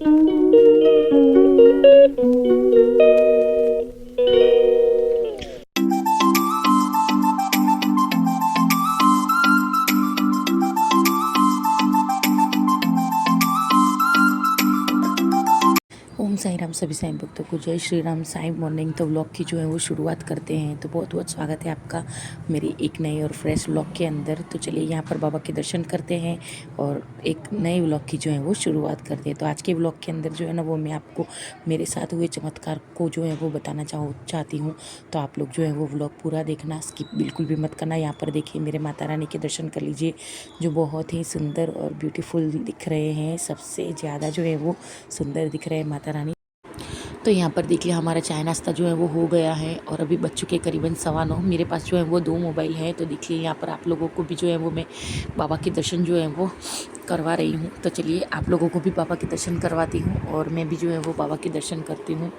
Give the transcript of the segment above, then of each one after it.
ओम साई राम। सभी साईं भक्तों को जय श्री राम। साई मॉर्निंग तो व्लॉग की जो है वो शुरुआत करते हैं। तो बहुत बहुत स्वागत है आपका मेरी एक नए और फ्रेश व्लॉग के अंदर। तो चलिए यहाँ पर बाबा के दर्शन करते हैं और एक नए व्लॉग की जो है वो शुरुआत करते हैं। तो आज के व्लॉग के अंदर जो है ना वो मैं आपको मेरे साथ हुए चमत्कार को जो है वो बताना चाहती हूँ। तो आप लोग जो है वो व्लॉग पूरा देखना, स्किप बिल्कुल भी मत करना। यहाँ पर देखिए मेरे माता रानी के दर्शन कर लीजिए, जो बहुत ही सुंदर और ब्यूटीफुल दिख रहे हैं। सबसे ज़्यादा जो है वो सुंदर दिख रहे हैं माता रानी। तो यहाँ पर देखिए हमारा चाय नाश्ता जो है वो हो गया है और अभी बज चुके करीबन 9:15। मेरे पास जो है वो 2 मोबाइल है। तो देखिए यहाँ पर आप लोगों को भी जो है वो मैं बाबा के दर्शन जो है वो करवा रही हूँ। तो चलिए आप लोगों को भी बाबा के दर्शन करवाती हूँ और मैं भी जो है वो बाबा के दर्शन करती हूँ।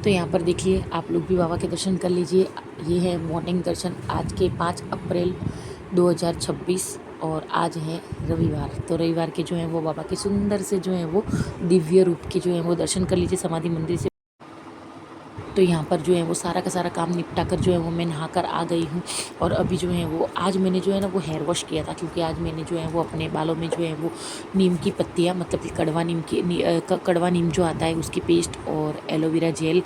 तो यहाँ पर देखिए आप लोग भी बाबा के दर्शन कर लीजिए। ये है मॉर्निंग दर्शन आज के 5 अप्रैल 2026 और आज है रविवार। तो रविवार के जो है वो बाबा के सुंदर से जो है वो दिव्य रूप के जो है वो दर्शन कर लीजिए समाधि मंदिर से। तो यहाँ पर जो है वो सारा का सारा काम निपटा कर जो है वो मैं नहा कर आ गई हूँ। और अभी जो है वो आज मैंने जो है ना वो हेयर वॉश किया था, क्योंकि आज मैंने जो है वो अपने बालों में जो है वो नीम की पत्तियाँ, मतलब कि कड़वा नीम जो आता है उसकी पेस्ट और एलोवेरा जेल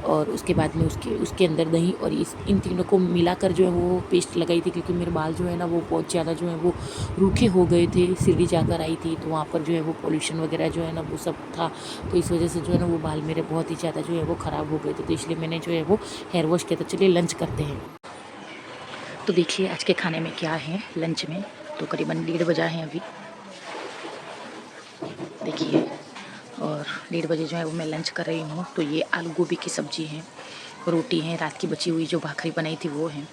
और उसके बाद में उसके अंदर दही और इन तीनों को मिलाकर जो है वो पेस्ट लगाई थी। क्योंकि मेरे बाल जो है ना वो बहुत ज़्यादा जो है वो रूखे हो गए थे। शिरडी जाकर आई थी तो वहाँ पर जो है वो पॉल्यूशन वगैरह जो है ना वो सब था। तो इस वजह से जो है ना वो बाल मेरे बहुत ही ज़्यादा जो है वो ख़राब हो गए थे। तो इसलिए मैंने जो है वो हेयर वॉश किया। तो चलिए लंच करते हैं। तो देखिए आज के खाने में क्या है लंच में। तो करीबन 1:30 बजा है अभी, देखिए, और 1:30 बजे जो है वो मैं लंच कर रही हूँ। तो ये आलू गोभी की सब्ज़ी है, रोटी है, रात की बची हुई जो भाखरी बनाई थी वो है,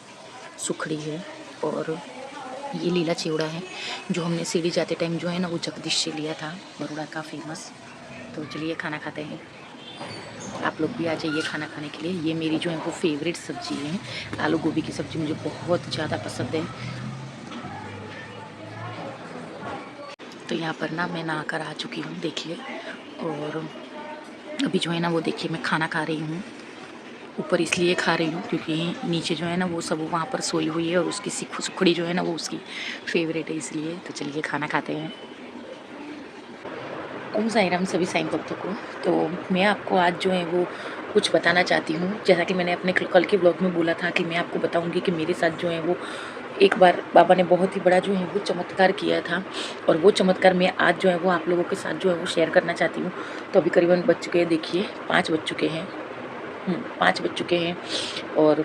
सुखड़ी है और ये लीला चिवड़ा है जो हमने सीढ़ी जाते टाइम जो है ना वो जगदीश से लिया था, बड़ौदा का फेमस। तो चलिए खाना खाते हैं। आप लोग भी आ जाइए खाना खाने के लिए। ये मेरी जो है वो फेवरेट सब्ज़ी है, आलू गोभी की सब्ज़ी मुझे बहुत ज़्यादा पसंद है। तो यहाँ पर ना मैं नहा कर आ चुकी हूँ, देखिए, और अभी जो है ना वो देखिए मैं खाना खा रही हूँ। ऊपर इसलिए खा रही हूँ क्योंकि नीचे जो है ना वो सब वहाँ पर सोई हुई है और उसकी सुखड़ी जो है ना वो उसकी फेवरेट है, इसलिए। तो चलिए खाना खाते हैं। ओम साई राम सभी साईं भक्तों को। तो मैं आपको आज जो है वो कुछ बताना चाहती हूँ। जैसा कि मैंने अपने कल के ब्लॉग में बोला था कि मैं आपको बताऊँगी कि मेरे साथ जो है वो एक बार बाबा ने बहुत ही बड़ा जो है वो चमत्कार किया था और वो चमत्कार मैं आज जो है वो आप लोगों के साथ जो है वो शेयर करना चाहती हूँ। तो अभी करीबन बज चुके हैं, देखिए 5 बज चुके हैं। 5 बज चुके हैं और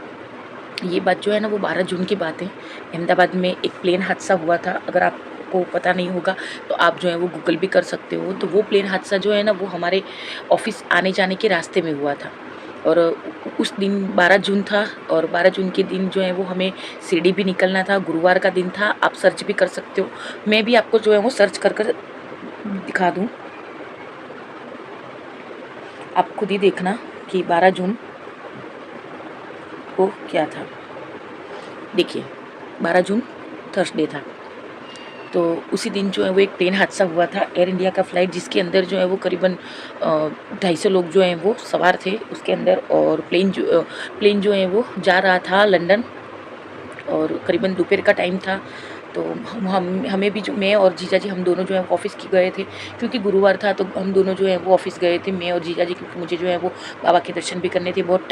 ये बात जो है ना वो 12 जून की बात है। अहमदाबाद में एक प्लेन हादसा हुआ था। अगर आपको पता नहीं होगा तो आप जो है वो गूगल भी कर सकते हो। तो वो प्लेन हादसा जो है ना वो हमारे ऑफिस आने जाने के रास्ते में हुआ था और उस दिन 12 जून था और 12 जून के दिन जो है वो हमें शिरडी भी निकलना था। गुरुवार का दिन था। आप सर्च भी कर सकते हो, मैं भी आपको जो है वो सर्च कर दिखा दूँ, आप खुद ही देखना कि 12 जून को क्या था। देखिए 12 जून थर्सडे था। तो उसी दिन जो है वो एक प्लेन हादसा हुआ था, एयर इंडिया का फ़्लाइट, जिसके अंदर जो है वो करीबन 250 लोग जो हैं वो सवार थे उसके अंदर। और प्लेन जो है वो जा रहा था लंदन और करीबन दोपहर का टाइम था। तो हमें भी, जो मैं और जीजा जी, हम दोनों जो है ऑफ़िस की गए थे क्योंकि गुरुवार था। तो हम दोनों जो है वो ऑफ़िस गए थे, मैं और जीजा जी, क्योंकि मुझे जो है वो बाबा के दर्शन भी करने थे। बहुत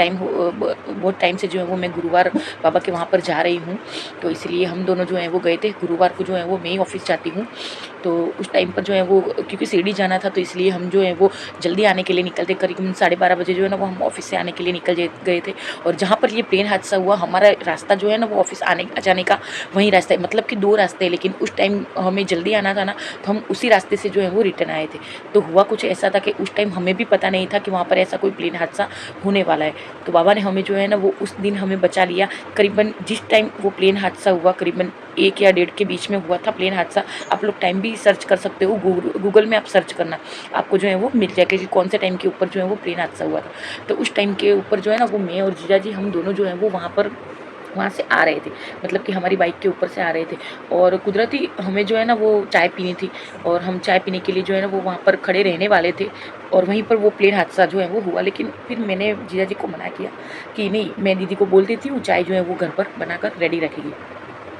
टाइम से जो है वो मैं गुरुवार बाबा के वहाँ पर जा रही हूँ। तो इसलिए हम दोनों जो है वो गए थे। गुरुवार को जो है वो मैं ही ऑफ़िस जाती हूँ। तो उस टाइम पर जो है वो क्योंकि शिरडी जाना था तो इसलिए हम जो है वो जल्दी आने के लिए निकलते, करीबन 12:30 बजे जो है ना वो हम ऑफ़िस से आने के लिए निकल गए थे। और जहाँ पर ये प्लेन हादसा हुआ, हमारा रास्ता जो है ना वो ऑफ़िस आने जाने का वही रास्ता है, मतलब कि 2 रास्ते हैं। लेकिन उस टाइम हमें जल्दी आना था ना, तो हम उसी रास्ते से जो है वो रिटर्न आए थे। तो हुआ कुछ ऐसा था कि उस टाइम हमें भी पता नहीं था कि वहाँ पर ऐसा कोई प्लेन हादसा होने वाला है। तो बाबा ने हमें जो है ना वो उस दिन हमें बचा लिया। करीबन जिस टाइम वो प्लेन हादसा हुआ, करीबन 1 या 1:30 के बीच में हुआ था प्लेन हादसा। आप लोग टाइम भी सर्च कर सकते हो, गूगल में आप सर्च करना, आपको जो है वो मिल जाएगा कि कौन से टाइम के ऊपर जो है वो प्लेन हादसा हुआ था। तो उस टाइम के ऊपर जो है ना वो मैं और जीजा जी, हम दोनों जो है वो वहाँ पर वहाँ से आ रहे थे, मतलब कि हमारी बाइक के ऊपर से आ रहे थे। और कुदरती हमें जो है ना वो चाय पीनी थी, और हम चाय पीने के लिए जो है ना वो वहाँ पर खड़े रहने वाले थे, और वहीं पर वो प्लेन हादसा जो है वो हुआ। लेकिन फिर मैंने जीजा जी को मना किया कि नहीं, मैं दीदी को बोल देती हूँ, चाय जो है वो घर पर बनाकर रेडी रखेगी।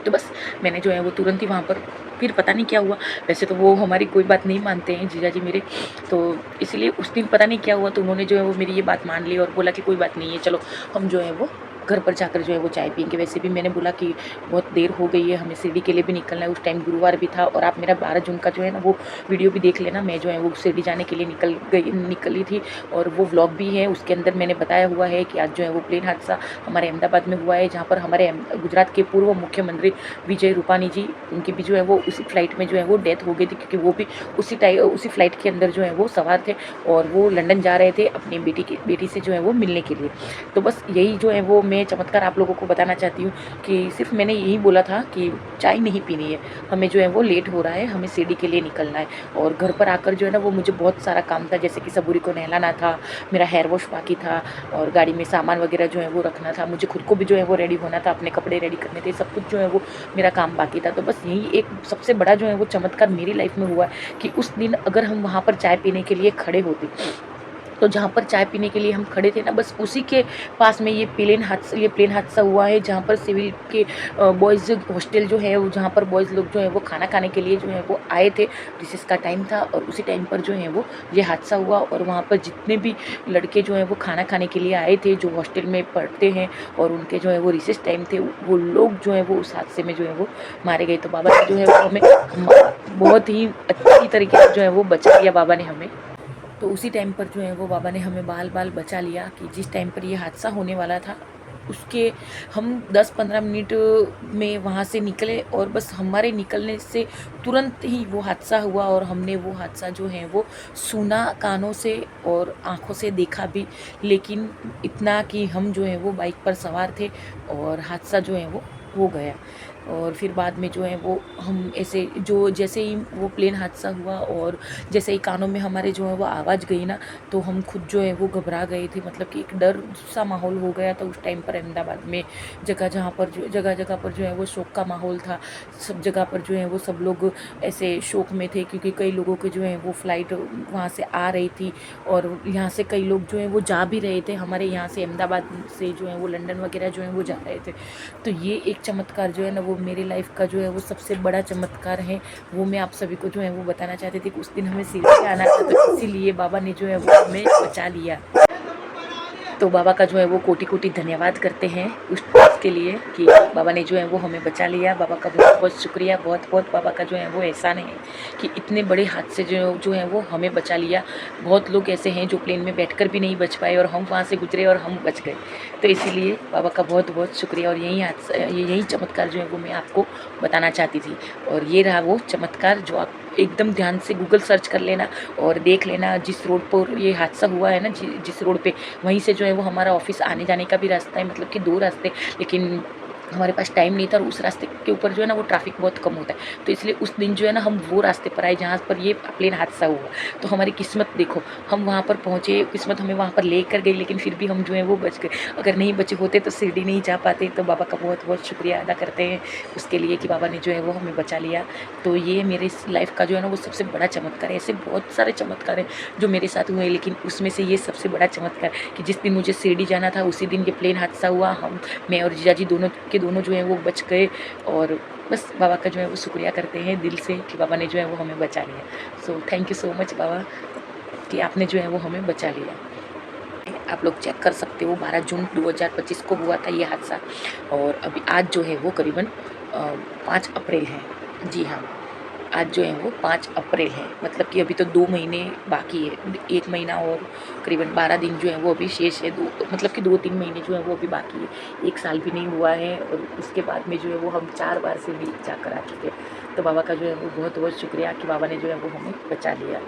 तो बस मैंने जो है वो तुरंत ही वहाँ पर, फिर पता नहीं क्या हुआ, वैसे तो वो हमारी कोई बात नहीं मानते हैं जीजा जी मेरे, तो इसलिए उस दिन पता नहीं क्या हुआ, तो उन्होंने जो है वो मेरी ये बात मान ली और बोला कि कोई बात नहीं है, चलो हम जो है वो घर पर जाकर जो है वो चाय पियेंगे। वैसे भी मैंने बोला कि बहुत देर हो गई है, हमें शिरडी के लिए भी निकलना है, उस टाइम गुरुवार भी था, और आप मेरा 12 जून का जो है ना वो वीडियो भी देख लेना, मैं जो है वो शिरडी जाने के लिए निकली थी, और वो व्लॉग भी है, उसके अंदर मैंने बताया हुआ है कि आज जो है वो प्लेन हादसा हमारे अहमदाबाद में हुआ है, जहाँ पर हमारे गुजरात के पूर्व मुख्यमंत्री विजय रूपानी जी, उनकी भी जो है वो उसी फ्लाइट में जो है वो डेथ हो गई थी, क्योंकि वो भी उसी फ्लाइट के अंदर जो है वो सवार थे, और वो लंदन जा रहे थे अपनी बेटी से जो है वो मिलने के लिए। तो बस यही जो है वो मैं चमत्कार आप लोगों को बताना चाहती हूँ कि सिर्फ मैंने यही बोला था कि चाय नहीं पीनी है, हमें जो है वो लेट हो रहा है, हमें शिरडी के लिए निकलना है। और घर पर आकर जो है ना वो मुझे बहुत सारा काम था, जैसे कि सबूरी को नहलाना था, मेरा हेयर वॉश बाकी था, और गाड़ी में सामान वगैरह जो है वो रखना था, मुझे खुद को भी जो है वो रेडी होना था, अपने कपड़े रेडी करने थे, सब कुछ जो है वो मेरा काम बाकी था। तो बस यही एक सबसे बड़ा जो है वो चमत्कार मेरी लाइफ में हुआ कि उस दिन अगर हम वहाँ पर चाय पीने के लिए खड़े होते, तो जहाँ पर चाय पीने के लिए हम खड़े थे ना, बस उसी के पास में ये प्लेन हादसा हुआ है, जहाँ पर सिविल के बॉयज़ हॉस्टल जो है वो, जहाँ पर बॉयज़ लोग जो है वो खाना खाने के लिए जो है वो आए थे, रिसेस का टाइम था, और उसी टाइम पर जो है वो ये हादसा हुआ। और वहाँ पर जितने भी लड़के जो हैं वो खाना खाने के लिए आए थे, जो हॉस्टल में पढ़ते हैं, और उनके जो है वो रिसेस टाइम थे, वो लोग जो है वो उस हादसे में जो है वो मारे गए। तो बाबा ने जो है वो हमें बहुत ही अच्छी तरीके से जो है वो बचा लिया बाबा ने हमें। तो उसी टाइम पर जो है वो बाबा ने हमें बाल बचा लिया कि जिस टाइम पर ये हादसा होने वाला था, उसके हम 10-15 मिनट में वहाँ से निकले, और बस हमारे निकलने से तुरंत ही वो हादसा हुआ, और हमने वो हादसा जो है वो सुना कानों से और आँखों से देखा भी। लेकिन इतना कि हम जो है वो बाइक पर सवार थे, और हादसा जो है वो हो गया। और फिर बाद में जो है वो हम ऐसे जो जैसे ही वो प्लेन हादसा हुआ, और जैसे ही कानों में हमारे जो है वो आवाज़ गई ना, तो हम खुद जो है वो घबरा गए थे, मतलब कि एक डर सा माहौल हो गया था उस टाइम पर अहमदाबाद में। जगह जगह पर जो है वो शोक का माहौल था, सब जगह पर जो है वो सब लोग ऐसे शोक में थे, क्योंकि कई लोगों के जो है वो फ़्लाइट वहाँ से आ रही थी, और यहाँ से कई लोग जो हैं वो जा भी रहे थे, हमारे यहाँ से अहमदाबाद से जो है वो लंदन वगैरह जो है वो जा रहे थे। तो ये एक चमत्कार जो है ना वो मेरी लाइफ का जो है वो सबसे बड़ा चमत्कार है, वो मैं आप सभी को जो है वो बताना चाहती थी कि उस दिन हमें शिरडी आना था, तो इसीलिए बाबा ने जो है वो हमें बचा लिया। तो बाबा का जो है वो कोटि कोटि धन्यवाद करते हैं उस चीज़ के लिए कि बाबा ने जो है वो हमें बचा लिया। बाबा का बहुत बहुत शुक्रिया, बहुत बहुत बाबा का जो है वो एहसान है कि इतने बड़े हादसे जो है वो हमें बचा लिया। बहुत लोग ऐसे हैं जो प्लेन में बैठकर भी नहीं बच पाए, और हम वहाँ से गुजरे और हम बच गए। तो इसीलिए बाबा का बहुत बहुत शुक्रिया, और यही चमत्कार जो है वो मैं आपको बताना चाहती थी। और ये रहा वो चमत्कार जो आप एकदम ध्यान से गूगल सर्च कर लेना और देख लेना, जिस रोड पर ये हादसा हुआ है ना, जिस रोड पे, वहीं से जो है वो हमारा ऑफिस आने जाने का भी रास्ता है, मतलब कि 2 रास्ते, लेकिन हमारे पास टाइम नहीं था, और उस रास्ते के ऊपर जो है ना वो ट्रैफिक बहुत कम होता है, तो इसलिए उस दिन जो है ना हम वो रास्ते पर आए जहाँ पर ये प्लेन हादसा हुआ। तो हमारी किस्मत देखो, हम वहाँ पर पहुँचे, किस्मत हमें वहाँ पर लेकर गई, लेकिन फिर भी हम जो है वो बच गए। अगर नहीं बचे होते तो शिरडी नहीं जा पाते। तो बाबा का बहुत बहुत शुक्रिया अदा करते हैं उसके लिए कि बाबा ने जो है वो हमें बचा लिया। तो ये मेरे लाइफ का जो है ना वो सबसे बड़ा चमत्कार है। ऐसे बहुत सारे चमत्कार हैं जो मेरे साथ हुए, लेकिन उसमें से ये सबसे बड़ा चमत्कार कि जिस दिन मुझे शिरडी जाना था उसी दिन ये प्लेन हादसा हुआ। मैं और जीजा जी दोनों जो है वो बच गए, और बस बाबा का जो है वो शुक्रिया करते हैं दिल से कि बाबा ने जो है वो हमें बचा लिया। So thank you so much बाबा कि आपने जो है वो हमें बचा लिया। आप लोग चेक कर सकते हो, 12 जून 2025 को हुआ था ये हादसा, और अभी आज जो है वो करीबन 5 अप्रैल है। जी हाँ, आज जो है वो 5 अप्रैल है, मतलब कि अभी तो 2 महीने बाकी है, 1 महीना और करीबन 12 दिन जो है वो अभी शेष है, मतलब कि 2-3 महीने जो है वो अभी बाकी है, 1 साल भी नहीं हुआ है। और उसके बाद में जो है वो हम 4 बार से भी जाकर आ चुके हैं। तो बाबा का जो है वो बहुत बहुत शुक्रिया कि बाबा ने जो है वो हमें बचा लिया।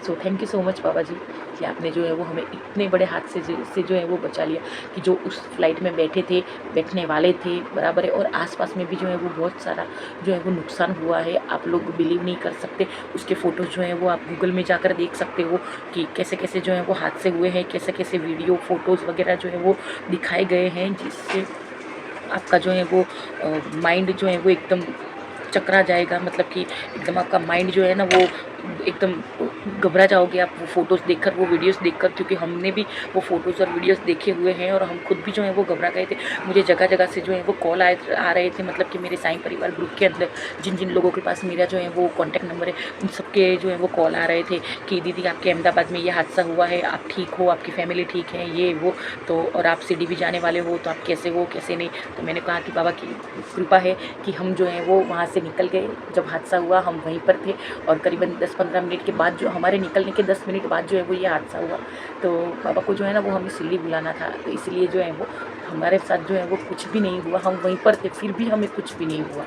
So thank you so much बाबा जी कि आपने जो है वो हमें इतने बड़े हादसे से जो है वो बचा लिया, कि जो उस फ्लाइट में बैठने वाले थे बराबर है, और आसपास में भी जो है वो बहुत सारा जो है वो नुकसान हुआ है। आप लोग बिलीव नहीं कर सकते, उसके फ़ोटोज़ जो हैं वो आप गूगल में जाकर देख सकते हो कि कैसे कैसे जो है वो हादसे हुए हैं, कैसे कैसे वीडियो फ़ोटोज़ वगैरह जो है वो दिखाए गए हैं, जिससे आपका जो है वो माइंड जो है वो एकदम चकरा जाएगा, मतलब कि एकदम आपका माइंड जो है ना वो एकदम घबरा जाओगे आप वो फ़ोटोज़ देखकर, वो वीडियोज़ देखकर, क्योंकि हमने भी वो फ़ोटोज़ और वीडियोज़ देखे हुए हैं और हम खुद भी जो है वो घबरा गए थे। मुझे जगह जगह से जो है वो कॉल आ रहे थे, मतलब कि मेरे साईं परिवार ग्रुप के अंदर जिन जिन लोगों के पास मेरा जो है वो कॉन्टैक्ट नंबर है, उन सबके जो है वो कॉल आ रहे थे कि दीदी आपके अहमदाबाद में ये हादसा हुआ है, आप ठीक हो, आपकी फैमिली ठीक है, ये वो, तो और आप शिरडी भी जाने वाले हो, तो आप कैसे हो कैसे नहीं। तो मैंने कहा कि बाबा की कृपा है कि हम जो है वो वहाँ से निकल गए। जब हादसा हुआ हम वहीं पर थे और करीबन 10-15 मिनट के बाद, जो हमारे निकलने के 10 मिनट बाद जो है वो ये हादसा हुआ। तो बाबा को जो है ना वो हमें शिरडी बुलाना था, तो इसलिए जो है वो हमारे साथ जो है वो कुछ भी नहीं हुआ, हम वहीं पर थे, फिर भी हमें कुछ भी नहीं हुआ।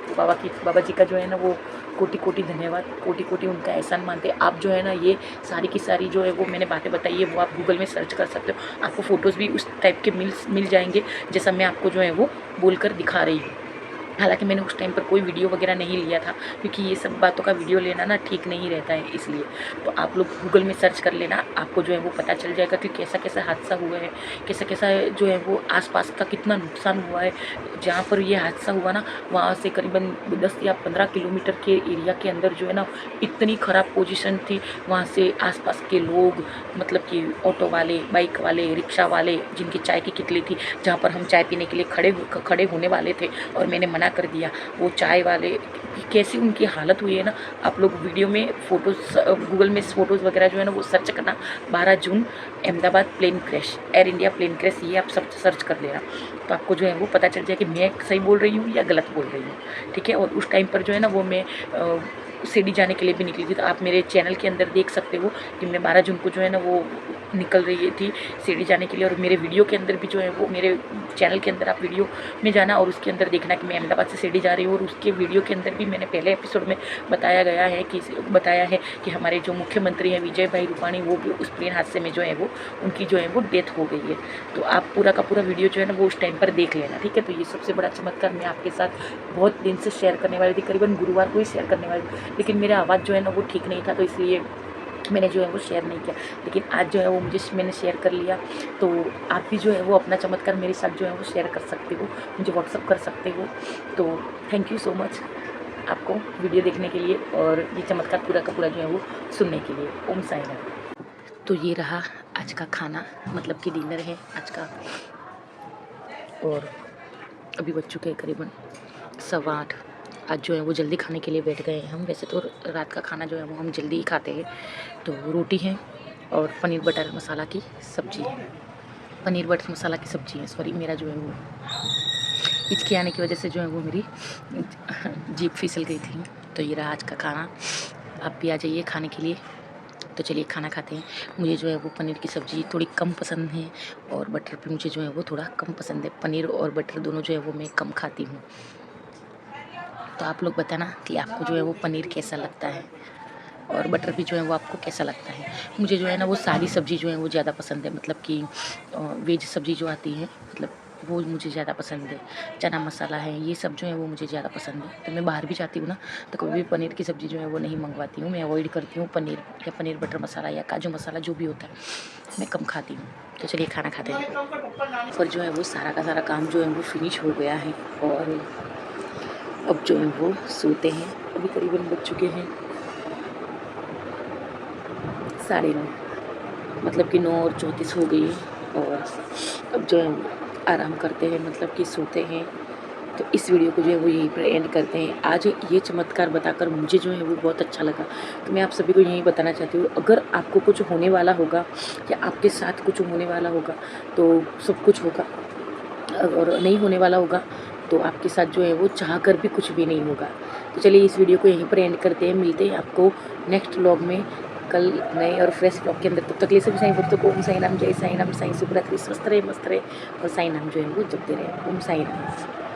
तो बाबा जी का जो है ना वो कोटि कोटि धन्यवाद, कोटि कोटि उनका एहसान मानते हैं। आप जो है ना ये सारी की सारी जो है वो मैंने बातें बताई है वो आप गूगल में सर्च कर सकते हो, आपको फ़ोटोज़ भी उस टाइप के मिल जाएंगे जैसा मैं आपको जो है वो बोलकर दिखा रही हूँ। हालाँकि मैंने उस टाइम पर कोई वीडियो वगैरह नहीं लिया था, क्योंकि ये सब बातों का वीडियो लेना ना ठीक नहीं रहता है, इसलिए। तो आप लोग गूगल में सर्च कर लेना, आपको जो है वो पता चल जाएगा कि कैसा-कैसा हादसा हुआ है, कैसा-कैसा जो है वो आस-पास का कितना नुकसान हुआ है। जहाँ पर ये हादसा हुआ ना, वहाँ से करीबन 10 या 15 किलोमीटर के एरिया के अंदर जो है ना, इतनी ख़राब पोजीशन थी। वहाँ से आस-पास के लोग, मतलब कि ऑटो वाले, बाइक वाले, रिक्शा वाले, जिनकी चाय की कितली थी, जहाँ पर हम चाय पीने के लिए खड़े होने वाले थे और मैंने मना कर दिया, वो चाय वाले कैसी उनकी हालत हुई है ना। आप लोग वीडियो में फ़ोटोज़, गूगल में फ़ोटोज़ वगैरह जो है ना वो सर्च करना, 12 June Ahmedabad plane crash, Air India plane crash, ये आप सब सर्च कर लेना, तो आपको जो है वो पता चल जाए कि मैं सही बोल रही हूँ या गलत बोल रही हूँ, ठीक है। और उस टाइम पर जो है ना वो मैं शिरडी जाने के लिए भी निकली थी, तो आप मेरे चैनल के अंदर देख सकते हो कि मैं 12 जून को जो है ना वो निकल रही थी शिरडी जाने के लिए। और मेरे वीडियो के अंदर भी जो है वो, मेरे चैनल के अंदर आप वीडियो में जाना और उसके अंदर देखना कि मैं अहमदाबाद से शिरडी जा रही हूँ। और उसके वीडियो के अंदर भी मैंने पहले एपिसोड में बताया है कि हमारे जो मुख्यमंत्री हैं विजय भाई रूपाणी, वो भी उस प्लेन हादसे में जो है वो उनकी जो है वो डेथ हो गई है। तो आप पूरा का पूरा वीडियो जो है ना वो उस टाइम पर देख लेना, ठीक है। तो ये सबसे बड़ा चमत्कार मैं आपके साथ बहुत दिन से शेयर करने वाली थी, करीबन गुरुवार को ही शेयर करने वाली थी, लेकिन मेरा आवाज़ जो है ना वो ठीक नहीं था, तो इसलिए मैंने जो है वो शेयर नहीं किया। लेकिन आज जो है वो मैंने शेयर कर लिया। तो आप भी जो है वो अपना चमत्कार मेरे साथ जो है वो शेयर कर सकते हो, मुझे व्हाट्सअप कर सकते हो। तो थैंक यू सो मच आपको वीडियो देखने के लिए और ये चमत्कार पूरा का पूरा जो है वो सुनने के लिए। ओम साई राम। तो ये रहा आज का खाना, मतलब कि डिनर है आज का, और अभी बज चुके हैं करीबन 8:15। आज जो है वो जल्दी खाने के लिए बैठ गए हैं हम। वैसे तो रात का खाना जो है वो हम जल्दी ही खाते हैं। तो रोटी है और पनीर बटर मसाला की सब्ज़ी है, पनीर बटर मसाला की सब्ज़ी है, सॉरी। मेरा जो है वो हिचकी आने की वजह से जो है वो मेरी जीभ फिसल गई थी। तो ये रहा आज का खाना, आप भी आ जाइए खाने के लिए। तो चलिए खाना खाते हैं। मुझे जो है वो पनीर की सब्ज़ी थोड़ी कम पसंद है और बटर भी मुझे जो है वो थोड़ा कम पसंद है। पनीर और बटर दोनों जो है वो मैं कम खाती हूँ। तो आप लोग बताना कि आपको जो है वो पनीर कैसा लगता है और बटर भी जो है वो आपको कैसा लगता है। मुझे जो है ना वो सारी सब्ज़ी जो है वो ज़्यादा पसंद है, मतलब कि वेज सब्ज़ी जो आती है, मतलब वो मुझे ज़्यादा पसंद है। चना मसाला है, ये सब जो है वो मुझे ज़्यादा पसंद है। तो मैं बाहर भी जाती हूँ ना, तो कभी भी पनीर की सब्ज़ी जो है वो नहीं मंगवाती हूँ, मैं अवॉइड करती हूँ। पनीर या पनीर बटर मसाला या काजू मसाला जो भी होता है मैं कम खाती हूँ। तो चलिए खाना खाते हैं। पर जो है वो सारा का सारा काम जो है वो फिनिश हो गया है और अब जो है वो सोते हैं। अभी करीबन बज चुके हैं 9:30, मतलब कि 9:34 हो गई है और अब जो है आराम करते हैं, मतलब कि सोते हैं। तो इस वीडियो को जो है वो यहीं पर एंड करते हैं। आज ये चमत्कार बताकर मुझे जो है वो बहुत अच्छा लगा। तो मैं आप सभी को यही बताना चाहती हूँ, अगर आपको कुछ होने वाला होगा या आपके साथ कुछ होने वाला होगा तो सब कुछ होगा, और नहीं होने वाला होगा तो आपके साथ जो है वो चाह कर भी कुछ भी नहीं होगा। तो चलिए इस वीडियो को यहीं पर एंड करते हैं। मिलते हैं आपको नेक्स्ट व्लॉग में कल नए और फ्रेश व्लॉग के अंदर। तब तक लिए सभी साईं भक्तों को ओम साई राम, जय साई राम, साईं सुब्रत स्वस्थ रहे, मस्त रहे और साईं नाम जो है वो जपते रहे। ओम साई राम।